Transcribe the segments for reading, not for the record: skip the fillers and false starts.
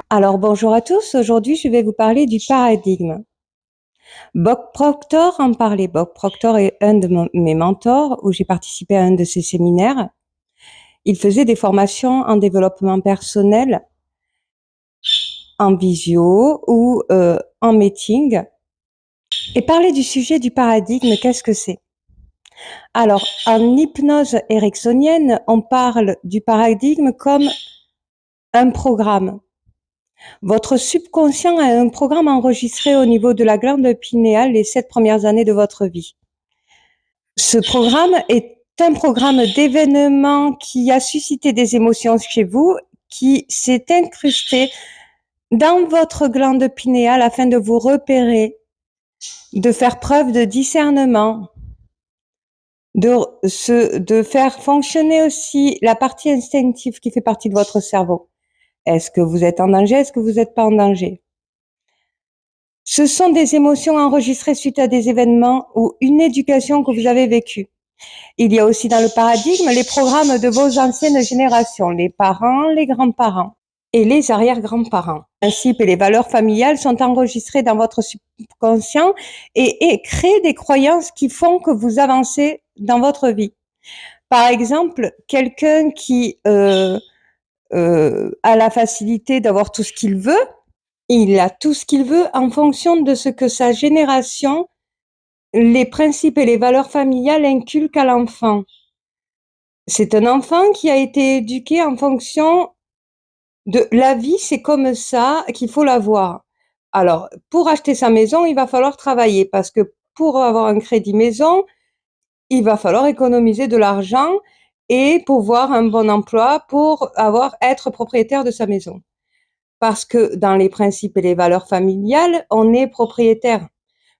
Alors bonjour à tous, aujourd'hui je vais vous parler du paradigme. Bob Proctor en parlait. Bob Proctor est un de mes mentors où j'ai participé à un de ses séminaires. Il faisait des formations en développement personnel, en visio ou en meeting et parlait du sujet du paradigme, qu'est-ce que c'est? Alors en hypnose ericksonienne, on parle du paradigme comme un programme. Votre subconscient a un programme enregistré au niveau de la glande pinéale les 7 premières années de votre vie. Ce programme est un programme d'événements qui a suscité des émotions chez vous, qui s'est incrusté dans votre glande pinéale afin de vous repérer, de faire preuve de discernement, de faire fonctionner aussi la partie instinctive qui fait partie de votre cerveau. Est-ce que vous êtes en danger? Est-ce que vous n'êtes pas en danger? Ce sont des émotions enregistrées suite à des événements ou une éducation que vous avez vécue. Il y a aussi dans le paradigme les programmes de vos anciennes générations, les parents, les grands-parents et les arrière-grands-parents. Les principes et les valeurs familiales sont enregistrés dans votre subconscient et créent des croyances qui font que vous avancez dans votre vie. Par exemple, quelqu'un qui a la facilité d'avoir tout ce qu'il veut, il a tout ce qu'il veut en fonction de ce que sa génération, les principes et les valeurs familiales inculquent à l'enfant. C'est un enfant qui a été éduqué en fonction de la vie, c'est comme ça qu'il faut la voir. Alors, pour acheter sa maison, il va falloir travailler parce que pour avoir un crédit maison, il va falloir économiser de l'argent et pouvoir un bon emploi pour être propriétaire de sa maison. Parce que dans les principes et les valeurs familiales, on est propriétaire.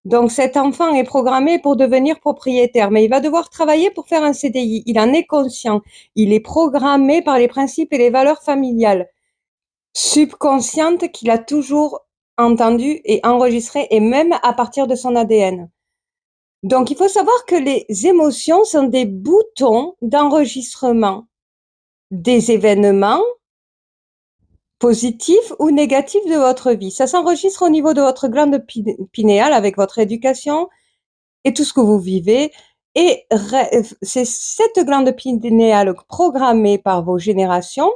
Donc cet enfant est programmé pour devenir propriétaire, mais il va devoir travailler pour faire un CDI. Il en est conscient. Il est programmé par les principes et les valeurs familiales, subconscientes qu'il a toujours entendues et enregistrées, et même à partir de son ADN. Donc il faut savoir que les émotions sont des boutons d'enregistrement des événements positif ou négatif de votre vie. Ça s'enregistre au niveau de votre glande pinéale avec votre éducation et tout ce que vous vivez. Et c'est cette glande pinéale programmée par vos générations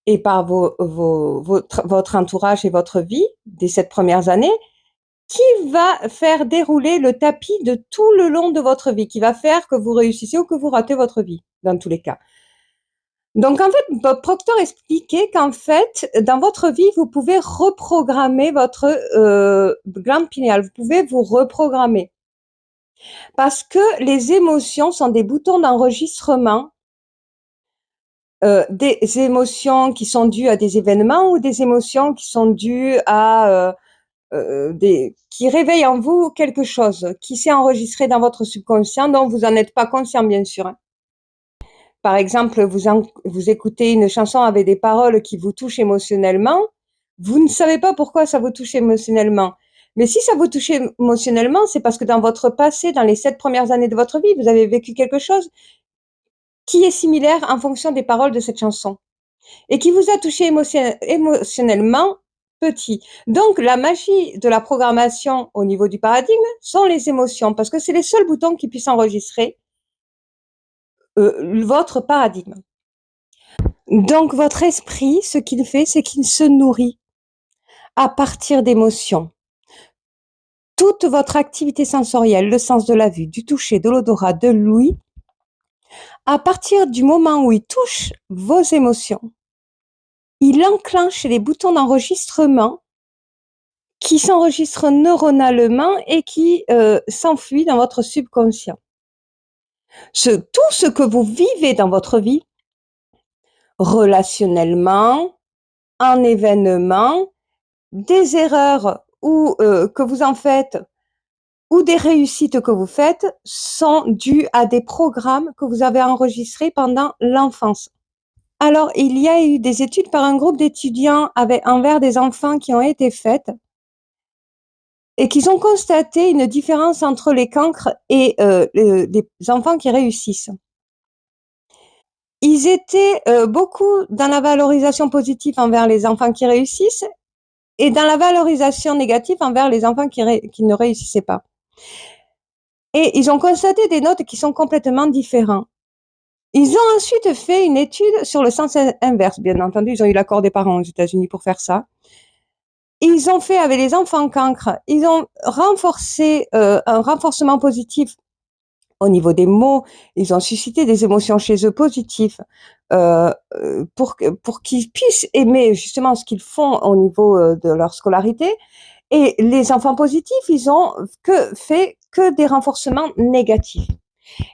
et par votre entourage et votre vie des 7 premières années qui va faire dérouler le tapis de tout le long de votre vie, qui va faire que vous réussissez ou que vous ratez votre vie, dans tous les cas. Donc en fait, Bob Proctor expliquait qu'en fait, dans votre vie, vous pouvez reprogrammer votre glande pinéale. Vous pouvez vous reprogrammer. Parce que les émotions sont des boutons d'enregistrement, des émotions qui sont dues à des événements ou des émotions qui sont dues à qui réveillent en vous quelque chose qui s'est enregistré dans votre subconscient dont vous n'en êtes pas conscient, bien sûr. Par exemple, vous écoutez une chanson avec des paroles qui vous touchent émotionnellement, vous ne savez pas pourquoi ça vous touche émotionnellement. Mais si ça vous touche émotionnellement, c'est parce que dans votre passé, dans les 7 premières années de votre vie, vous avez vécu quelque chose qui est similaire en fonction des paroles de cette chanson et qui vous a touché émotionnellement petit. Donc, la magie de la programmation au niveau du paradigme sont les émotions parce que c'est les seuls boutons qui puissent enregistrer votre paradigme. Donc votre esprit, ce qu'il fait, c'est qu'il se nourrit à partir d'émotions. Toute votre activité sensorielle, le sens de la vue, du toucher, de l'odorat, de l'ouïe, à partir du moment où il touche vos émotions, il enclenche les boutons d'enregistrement qui s'enregistrent neuronalement et qui s'enfuient dans votre subconscient. Tout ce que vous vivez dans votre vie, relationnellement, en événement, des erreurs ou que vous en faites ou des réussites que vous faites sont dues à des programmes que vous avez enregistrés pendant l'enfance. Alors, il y a eu des études par un groupe d'étudiants envers des enfants qui ont été faites et qu'ils ont constaté une différence entre les cancres et les enfants qui réussissent. ils étaient beaucoup dans la valorisation positive envers les enfants qui réussissent et dans la valorisation négative envers les enfants qui ne réussissaient pas. Et ils ont constaté des notes qui sont complètement différentes. Ils ont ensuite fait une étude sur le sens inverse, bien entendu. Ils ont eu l'accord des parents aux États-Unis pour faire ça. Ils ont fait avec les enfants cancres, ils ont renforcé un renforcement positif au niveau des mots. Ils ont suscité des émotions chez eux positives pour qu'ils puissent aimer justement ce qu'ils font au niveau de leur scolarité. Et les enfants positifs, ils ont fait que des renforcements négatifs.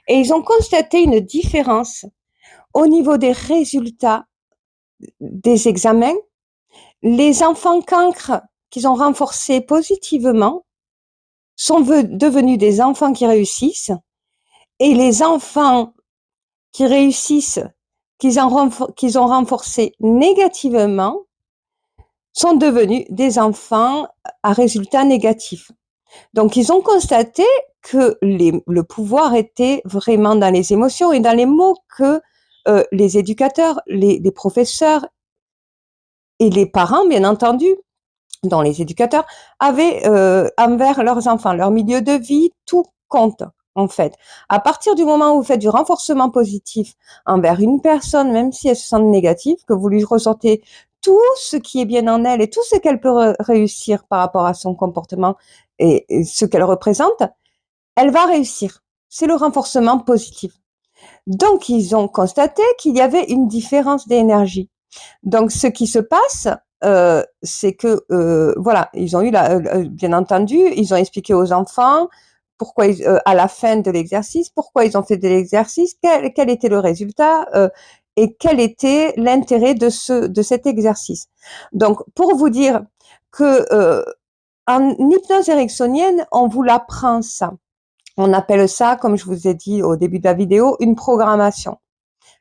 Et ils ont constaté une différence au niveau des résultats des examens. Les enfants cancres qu'ils ont renforcés positivement sont devenus des enfants qui réussissent, et les enfants qui réussissent, qu'ils ont renforcés négativement, sont devenus des enfants à résultats négatifs. Donc, ils ont constaté que le pouvoir était vraiment dans les émotions et dans les mots que les éducateurs, les professeurs et les parents, bien entendu, dont les éducateurs, avaient envers leurs enfants. Leur milieu de vie, tout compte, en fait. À partir du moment où vous faites du renforcement positif envers une personne, même si elle se sent négative, que vous lui ressortez tout ce qui est bien en elle et tout ce qu'elle peut réussir par rapport à son comportement et ce qu'elle représente, elle va réussir. C'est le renforcement positif. Donc, ils ont constaté qu'il y avait une différence d'énergie. Donc, ce qui se passe, c'est que, voilà, ils ont eu bien entendu, ils ont expliqué aux enfants pourquoi à la fin de l'exercice, pourquoi ils ont fait de l'exercice, quel était le résultat, et quel était l'intérêt de cet exercice. Donc, pour vous dire que, en hypnose ericksonienne, on vous l'apprend ça. On appelle ça, comme je vous ai dit au début de la vidéo, une programmation,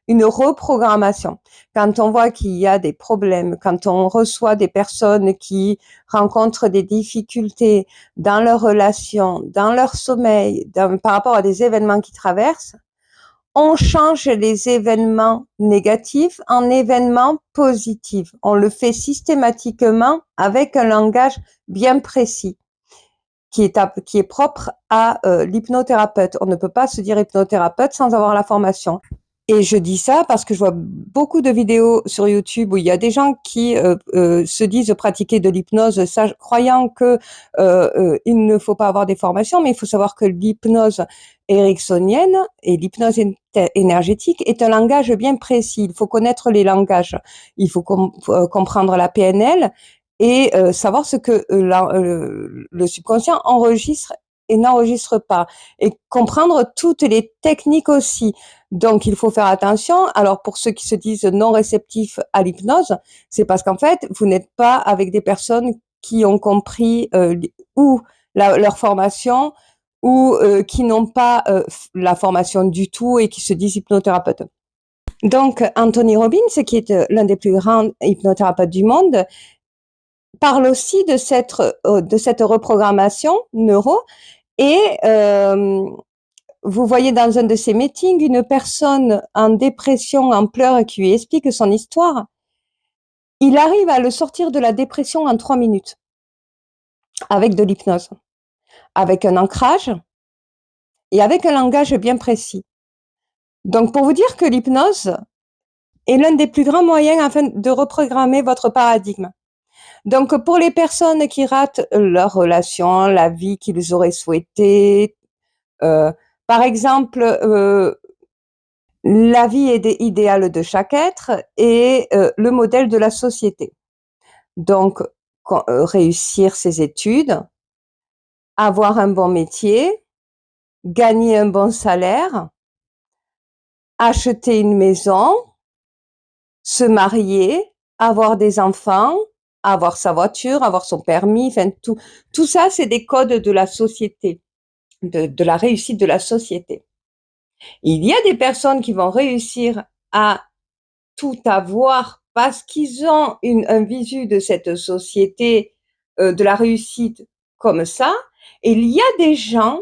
une reprogrammation. Quand on voit qu'il y a des problèmes, quand on reçoit des personnes qui rencontrent des difficultés dans leurs relations, dans leur sommeil, par rapport à des événements qui traversent, on change les événements négatifs en événements positifs. On le fait systématiquement avec un langage bien précis qui est propre à l'hypnothérapeute. On ne peut pas se dire hypnothérapeute sans avoir la formation. Et je dis ça parce que je vois beaucoup de vidéos sur YouTube où il y a des gens qui se disent pratiquer de l'hypnose, croyant que il ne faut pas avoir des formations, mais il faut savoir que l'hypnose ericksonienne et l'hypnose énergétique est un langage bien précis. Il faut connaître les langages. Il faut comprendre la PNL et savoir ce que le subconscient enregistre et n'enregistre pas, et comprendre toutes les techniques aussi. Donc, il faut faire attention. Alors, pour ceux qui se disent non réceptifs à l'hypnose, c'est parce qu'en fait, vous n'êtes pas avec des personnes qui ont compris ou leur formation, ou qui n'ont pas la formation du tout et qui se disent hypnothérapeutes. Donc, Anthony Robbins, qui est l'un des plus grands hypnothérapeutes du monde, parle aussi de cette reprogrammation neuro. Et vous voyez dans un de ces meetings une personne en dépression, en pleurs, qui lui explique son histoire. Il arrive à le sortir de la dépression en 3 minutes avec de l'hypnose, avec un ancrage et avec un langage bien précis. Donc, pour vous dire que l'hypnose est l'un des plus grands moyens afin de reprogrammer votre paradigme. Donc, pour les personnes qui ratent leur relation, la vie qu'ils auraient souhaité, par exemple, la vie idéale de chaque être et le modèle de la société. Donc, réussir ses études, avoir un bon métier, gagner un bon salaire, acheter une maison, se marier, avoir des enfants, avoir sa voiture, avoir son permis, enfin tout ça, c'est des codes de la société, de la réussite de la société. Il y a des personnes qui vont réussir à tout avoir parce qu'ils ont un visu de cette société, de la réussite comme ça. Et il y a des gens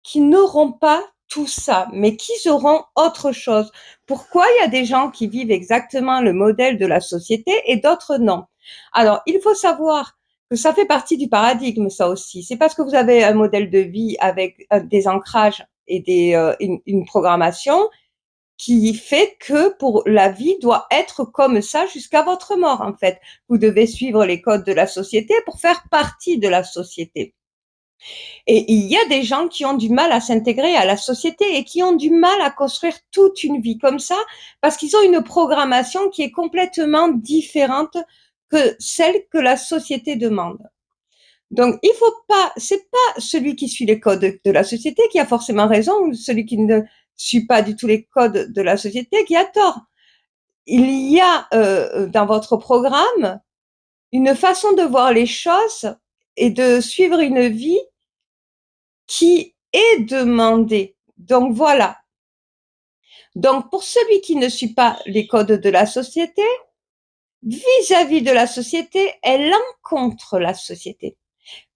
qui n'auront pas tout ça, mais qu'ils auront autre chose. Pourquoi il y a des gens qui vivent exactement le modèle de la société et d'autres non? Alors, il faut savoir que ça fait partie du paradigme, ça aussi. C'est parce que vous avez un modèle de vie avec des ancrages et une programmation qui fait que pour la vie doit être comme ça jusqu'à votre mort, en fait. Vous devez suivre les codes de la société pour faire partie de la société. Et il y a des gens qui ont du mal à s'intégrer à la société et qui ont du mal à construire toute une vie comme ça parce qu'ils ont une programmation qui est complètement différente que celle que la société demande. Donc, il faut pas, c'est pas celui qui suit les codes de la société qui a forcément raison ou celui qui ne suit pas du tout les codes de la société qui a tort. Il y a dans votre programme une façon de voir les choses et de suivre une vie qui est demandée. Donc voilà. Donc pour celui qui ne suit pas les codes de la société, vis-à-vis de la société, elle rencontre la société.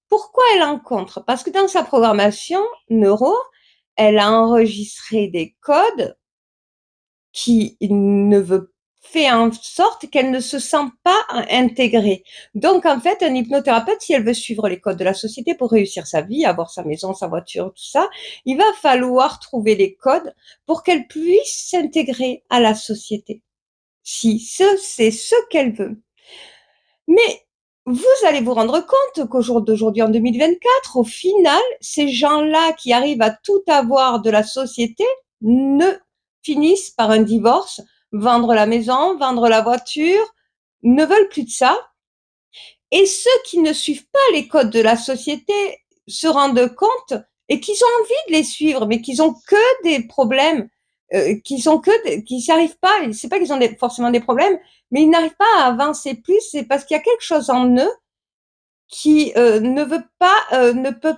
Pourquoi elle rencontre? Parce que dans sa programmation neuro, elle a enregistré des codes qui ne veut fait en sorte qu'elle ne se sent pas intégrée. Donc, en fait, un hypnothérapeute, si elle veut suivre les codes de la société pour réussir sa vie, avoir sa maison, sa voiture, tout ça, il va falloir trouver les codes pour qu'elle puisse s'intégrer à la société. Si c'est ce qu'elle veut. Mais vous allez vous rendre compte qu'au jour d'aujourd'hui, en 2024, au final, ces gens-là qui arrivent à tout avoir de la société ne finissent par un divorce, vendre la maison, vendre la voiture, ne veulent plus de ça. Et ceux qui ne suivent pas les codes de la société se rendent compte et qu'ils ont envie de les suivre, mais qu'ils ont que des problèmes, qu'ils n'y arrivent pas. C'est pas qu'ils ont forcément des problèmes, mais ils n'arrivent pas à avancer plus. C'est parce qu'il y a quelque chose en eux qui ne veut pas, ne peut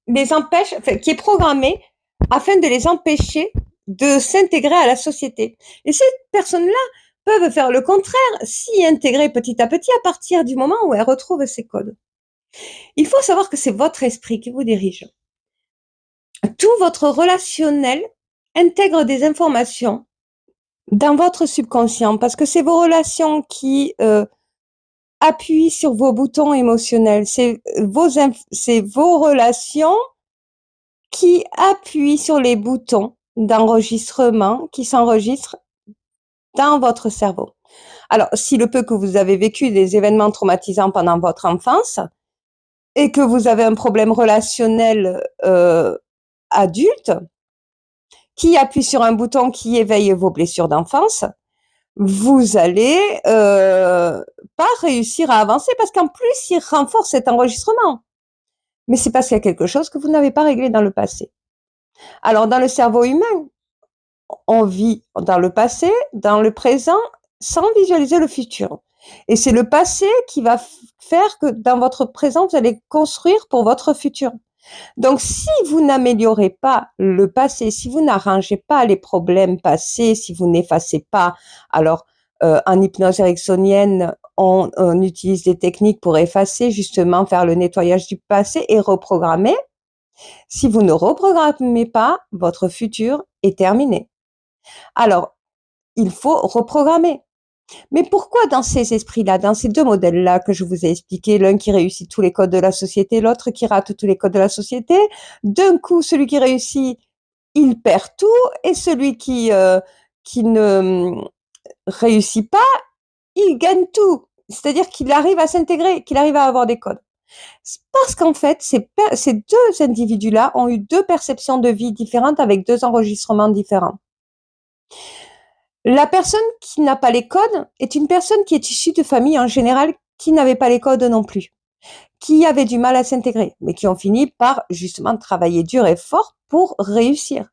les empêche, enfin, qui est programmé afin de les empêcher de s'intégrer à la société. Et ces personnes-là peuvent faire le contraire, s'y intégrer petit à petit à partir du moment où elles retrouvent ces codes. Il faut savoir que c'est votre esprit qui vous dirige. Tout votre relationnel intègre des informations dans votre subconscient parce que c'est vos relations qui appuient sur vos boutons émotionnels. C'est vos relations qui appuient sur les boutons d'enregistrement qui s'enregistrent dans votre cerveau. Alors, si le peu que vous avez vécu des événements traumatisants pendant votre enfance et que vous avez un problème relationnel adulte qui appuie sur un bouton qui éveille vos blessures d'enfance, vous allez pas réussir à avancer parce qu'en plus, il renforce cet enregistrement. Mais c'est parce qu'il y a quelque chose que vous n'avez pas réglé dans le passé. Alors, dans le cerveau humain, on vit dans le passé, dans le présent, sans visualiser le futur. Et c'est le passé qui va faire que dans votre présent, vous allez construire pour votre futur. Donc, si vous n'améliorez pas le passé, si vous n'arrangez pas les problèmes passés, si vous n'effacez pas, alors en hypnose ericksonienne, on utilise des techniques pour effacer, justement, faire le nettoyage du passé et reprogrammer. Si vous ne reprogrammez pas, votre futur est terminé. Alors, il faut reprogrammer. Mais pourquoi dans ces esprits-là, dans ces deux modèles-là que je vous ai expliqués, l'un qui réussit tous les codes de la société, l'autre qui rate tous les codes de la société, d'un coup, celui qui réussit, il perd tout, et celui qui ne réussit pas, il gagne tout. C'est-à-dire qu'il arrive à s'intégrer, qu'il arrive à avoir des codes. Parce qu'en fait, ces deux individus-là ont eu deux perceptions de vie différentes avec deux enregistrements différents. La personne qui n'a pas les codes est une personne qui est issue de familles en général qui n'avaient pas les codes non plus, qui avaient du mal à s'intégrer, mais qui ont fini par justement travailler dur et fort pour réussir.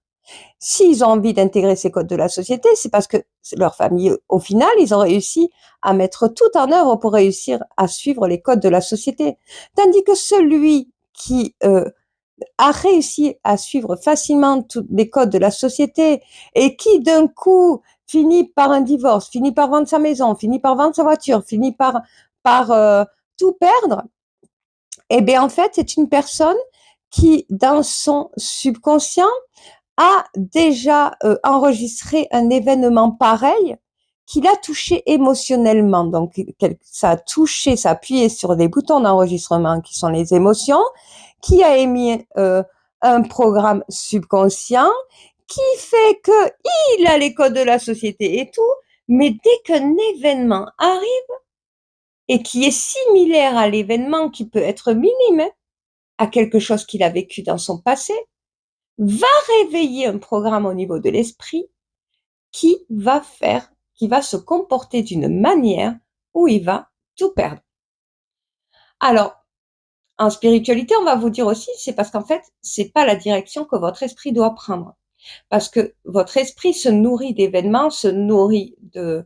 S'ils ont envie d'intégrer ces codes de la société, c'est parce que leur famille, au final, ils ont réussi à mettre tout en œuvre pour réussir à suivre les codes de la société. Tandis que celui qui a réussi à suivre facilement tous les codes de la société et qui d'un coup finit par un divorce, finit par vendre sa maison, finit par vendre sa voiture, finit par tout perdre, eh bien en fait c'est une personne qui dans son subconscient a déjà enregistré un événement pareil qui l'a touché émotionnellement. Donc, ça a touché, ça a appuyé sur des boutons d'enregistrement qui sont les émotions, qui a émis un programme subconscient qui fait que il a les codes de la société et tout, mais dès qu'un événement arrive et qui est similaire à l'événement, qui peut être minime, à quelque chose qu'il a vécu dans son passé, va réveiller un programme au niveau de l'esprit qui va se comporter d'une manière où il va tout perdre. Alors, en spiritualité, on va vous dire aussi, c'est parce qu'en fait, c'est pas la direction que votre esprit doit prendre. Parce que votre esprit se nourrit d'événements, se nourrit de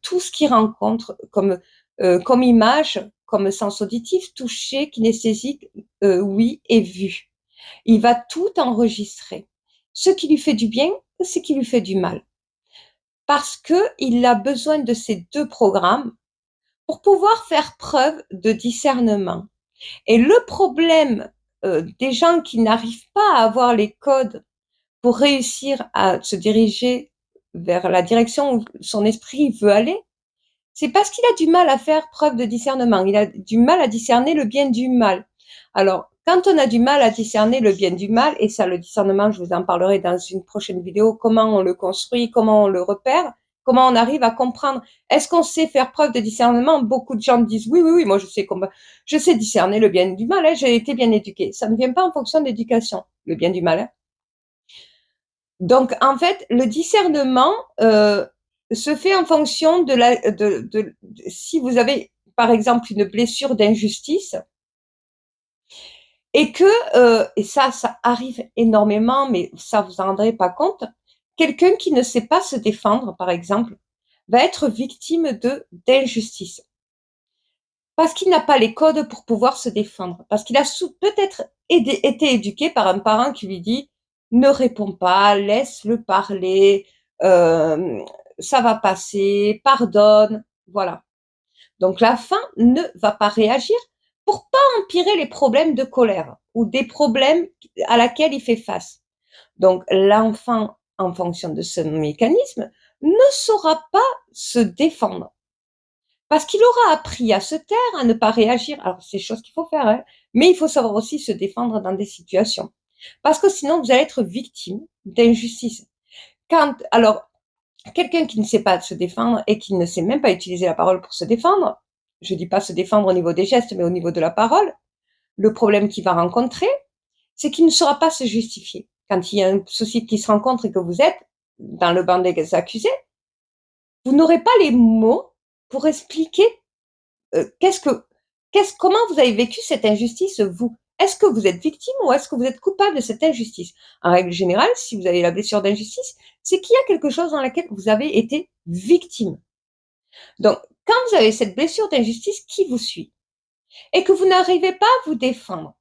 tout ce qu'il rencontre comme image, comme sens auditif, touché, kinesthésique, ouïe et vue. Il va tout enregistrer. Ce qui lui fait du bien, ce qui lui fait du mal. Parce qu'il a besoin de ces deux programmes pour pouvoir faire preuve de discernement. Et le problème des gens qui n'arrivent pas à avoir les codes pour réussir à se diriger vers la direction où son esprit veut aller, c'est parce qu'il a du mal à faire preuve de discernement. Il a du mal à discerner le bien du mal. Alors, quand on a du mal à discerner le bien du mal, et ça, le discernement, je vous en parlerai dans une prochaine vidéo, comment on le construit, comment on le repère, comment on arrive à comprendre. Est-ce qu'on sait faire preuve de discernement? Beaucoup de gens me disent oui, oui, oui, moi je sais discerner le bien du mal, hein, j'ai été bien éduqué. Ça ne vient pas en fonction d'éducation, le bien du mal. Hein. Donc, en fait, le discernement se fait en fonction de si vous avez, par exemple, une blessure d'injustice et et ça arrive énormément, mais ça vous en rendrez pas compte, quelqu'un qui ne sait pas se défendre, par exemple, va être victime d'injustice. Parce qu'il n'a pas les codes pour pouvoir se défendre. Parce qu'il a peut-être été éduqué par un parent qui lui dit ne réponds pas, laisse-le parler, euh, ça va passer, pardonne, voilà. Donc la faim ne va pas réagir pour pas empirer les problèmes de colère ou des problèmes à laquelle il fait face. Donc l'enfant, en fonction de ce mécanisme, ne saura pas se défendre. Parce qu'il aura appris à se taire, à ne pas réagir. Alors, c'est chose qu'il faut faire, hein, mais il faut savoir aussi se défendre dans des situations. Parce que sinon, vous allez être victime d'injustice. Alors, quelqu'un qui ne sait pas se défendre et qui ne sait même pas utiliser la parole pour se défendre, je dis pas se défendre au niveau des gestes, mais au niveau de la parole, le problème qu'il va rencontrer, c'est qu'il ne saura pas se justifier. Quand il y a un souci qui se rencontre et que vous êtes dans le banc des accusés, vous n'aurez pas les mots pour expliquer comment vous avez vécu cette injustice, vous? Est-ce que vous êtes victime ou est-ce que vous êtes coupable de cette injustice? En règle générale, si vous avez la blessure d'injustice, c'est qu'il y a quelque chose dans laquelle vous avez été victime. Donc, quand vous avez cette blessure d'injustice qui vous suit et que vous n'arrivez pas à vous défendre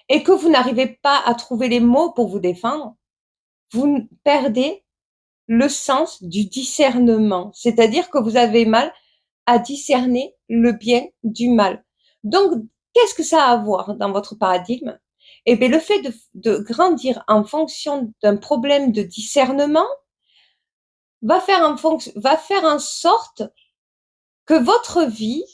et que vous n'arrivez pas à trouver les mots pour vous défendre, vous perdez le sens du discernement. C'est-à-dire que vous avez mal à discerner le bien du mal. Donc, qu'est-ce que ça a à voir dans votre paradigme? Eh bien, le fait de grandir en fonction d'un problème de discernement va faire en sorte que votre vie,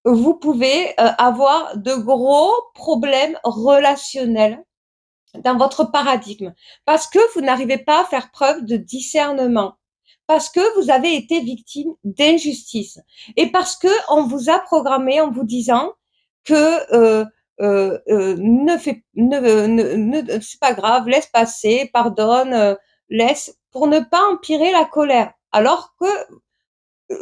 vous pouvez avoir de gros problèmes relationnels dans votre paradigme parce que vous n'arrivez pas à faire preuve de discernement, parce que vous avez été victime d'injustice et parce que on vous a programmé en vous disant que c'est pas grave, laisse passer, pardonne, laisse pour ne pas empirer la colère, alors que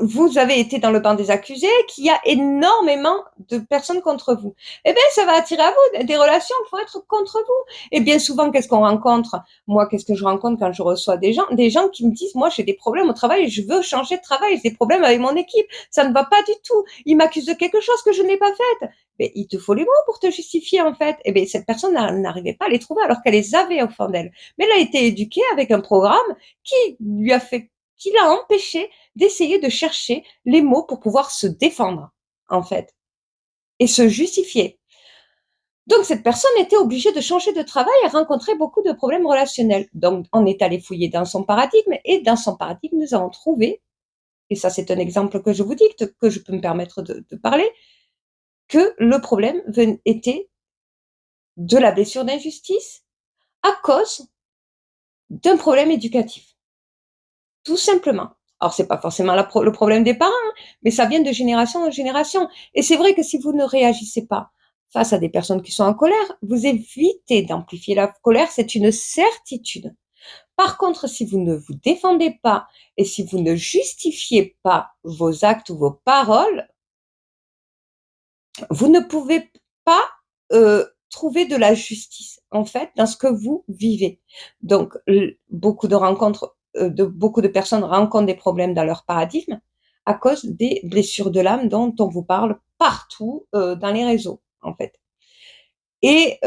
vous avez été dans le banc des accusés, qu'il y a énormément de personnes contre vous. Eh bien, ça va attirer à vous des relations qui vont être contre vous. Et bien souvent, qu'est-ce qu'on rencontre? Moi, qu'est-ce que je rencontre quand je reçois des gens? Des gens qui me disent, moi, j'ai des problèmes au travail, je veux changer de travail, j'ai des problèmes avec mon équipe, ça ne va pas du tout. Ils m'accusent de quelque chose que je n'ai pas fait. Mais il te faut les mots pour te justifier, en fait. Eh bien, cette personne n'arrivait pas à les trouver alors qu'elle les avait au fond d'elle. Mais elle a été éduquée avec un programme qui l'a empêché d'essayer de chercher les mots pour pouvoir se défendre, en fait, et se justifier. Donc, cette personne était obligée de changer de travail et rencontrait beaucoup de problèmes relationnels. Donc, on est allé fouiller dans son paradigme et dans son paradigme, nous avons trouvé, et ça c'est un exemple que je vous dicte, que je peux me permettre de parler, que le problème était de la blessure d'injustice à cause d'un problème éducatif. Tout simplement. Alors, c'est pas forcément le problème des parents, hein, mais ça vient de génération en génération. Et c'est vrai que si vous ne réagissez pas face à des personnes qui sont en colère, vous évitez d'amplifier la colère, c'est une certitude. Par contre, si vous ne vous défendez pas et si vous ne justifiez pas vos actes ou vos paroles, vous ne pouvez pas trouver de la justice, en fait, dans ce que vous vivez. Donc, beaucoup de personnes rencontrent des problèmes dans leur paradigme à cause des blessures de l'âme dont on vous parle partout dans les réseaux, en fait. Et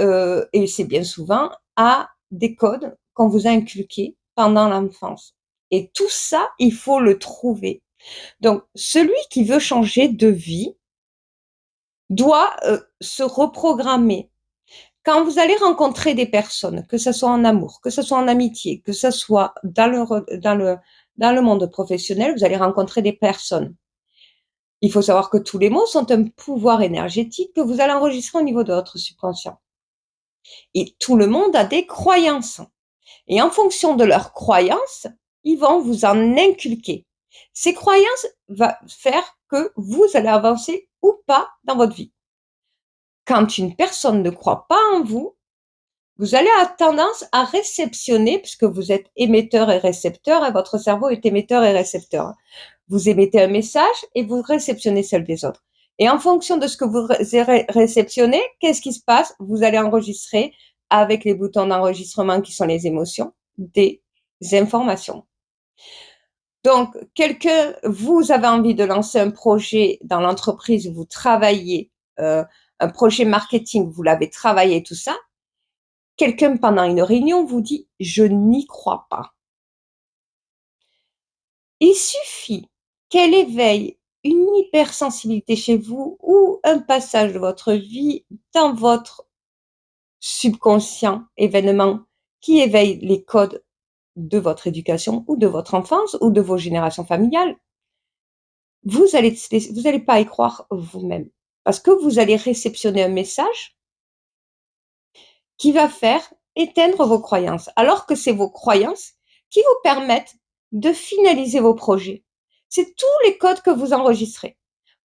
c'est bien souvent à des codes qu'on vous a inculqués pendant l'enfance. Et tout ça, il faut le trouver. Donc, celui qui veut changer de vie doit se reprogrammer. Quand vous allez rencontrer des personnes, que ce soit en amour, que ce soit en amitié, que ce soit dans le monde professionnel, vous allez rencontrer des personnes. Il faut savoir que tous les mots sont un pouvoir énergétique que vous allez enregistrer au niveau de votre subconscient. Et tout le monde a des croyances. Et en fonction de leurs croyances, ils vont vous en inculquer. Ces croyances vont faire que vous allez avancer ou pas dans votre vie. Quand une personne ne croit pas en vous, vous allez avoir tendance à réceptionner, puisque vous êtes émetteur et récepteur, et votre cerveau est émetteur et récepteur. Vous émettez un message et vous réceptionnez celle des autres. Et en fonction de ce que vous réceptionnez, qu'est-ce qui se passe? Vous allez enregistrer avec les boutons d'enregistrement qui sont les émotions, des informations. Donc, vous avez envie de lancer un projet dans l'entreprise où vous travaillez, un projet marketing, vous l'avez travaillé, tout ça. Quelqu'un, pendant une réunion, vous dit « je n'y crois pas ». Il suffit qu'elle éveille une hypersensibilité chez vous ou un passage de votre vie dans votre subconscient événement qui éveille les codes de votre éducation ou de votre enfance ou de vos générations familiales. Vous allez pas y croire vous-même parce que vous allez réceptionner un message qui va faire éteindre vos croyances, alors que c'est vos croyances qui vous permettent de finaliser vos projets. C'est tous les codes que vous enregistrez.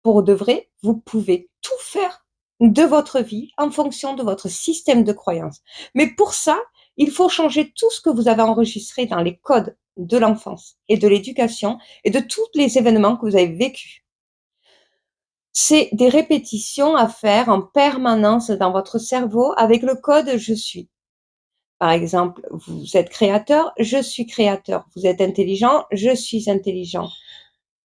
Pour de vrai, vous pouvez tout faire de votre vie en fonction de votre système de croyances. Mais pour ça, il faut changer tout ce que vous avez enregistré dans les codes de l'enfance et de l'éducation et de tous les événements que vous avez vécus. C'est des répétitions à faire en permanence dans votre cerveau avec le code je suis. Par exemple, vous êtes créateur, je suis créateur. Vous êtes intelligent, je suis intelligent.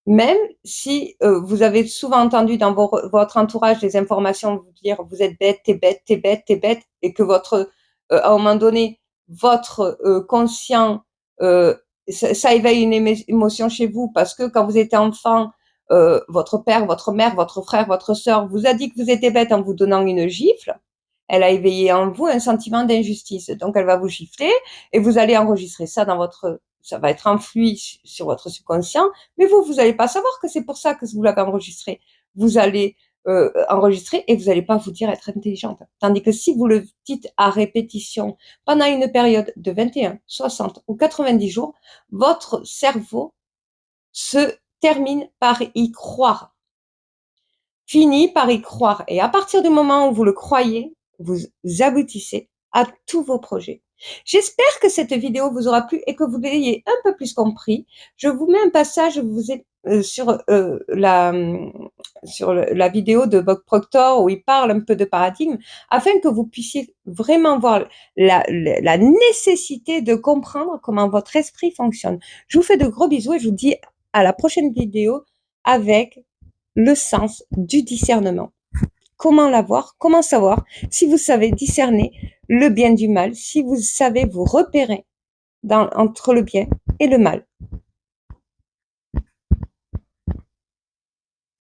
Même si vous avez souvent entendu dans votre entourage des informations vous dire vous êtes bête, t'es bête, t'es bête, t'es bête, et que à un moment donné, votre conscient, ça éveille une émotion chez vous parce que quand vous étiez enfant, votre père, votre mère, votre frère, votre sœur vous a dit que vous étiez bête en vous donnant une gifle. Elle a éveillé en vous un sentiment d'injustice. Donc, elle va vous gifler et vous allez enregistrer ça ça va être enfoui sur votre subconscient, mais vous n'allez pas savoir que c'est pour ça que vous l'avez enregistré. Vous allez enregistrer et vous n'allez pas vous dire être intelligente. Tandis que si vous le dites à répétition pendant une période de 21, 60 ou 90 jours, votre cerveau se termine par y croire. Finit par y croire. Et à partir du moment où vous le croyez, vous aboutissez à tous vos projets. J'espère que cette vidéo vous aura plu et que vous l'ayez un peu plus compris. Je vous mets un passage sur la vidéo de Bob Proctor où il parle un peu de paradigme afin que vous puissiez vraiment voir la nécessité de comprendre comment votre esprit fonctionne. Je vous fais de gros bisous et je vous dis à la prochaine vidéo avec le sens du discernement. Comment l'avoir? Comment savoir si vous savez discerner le bien du mal, si vous savez vous repérer entre le bien et le mal?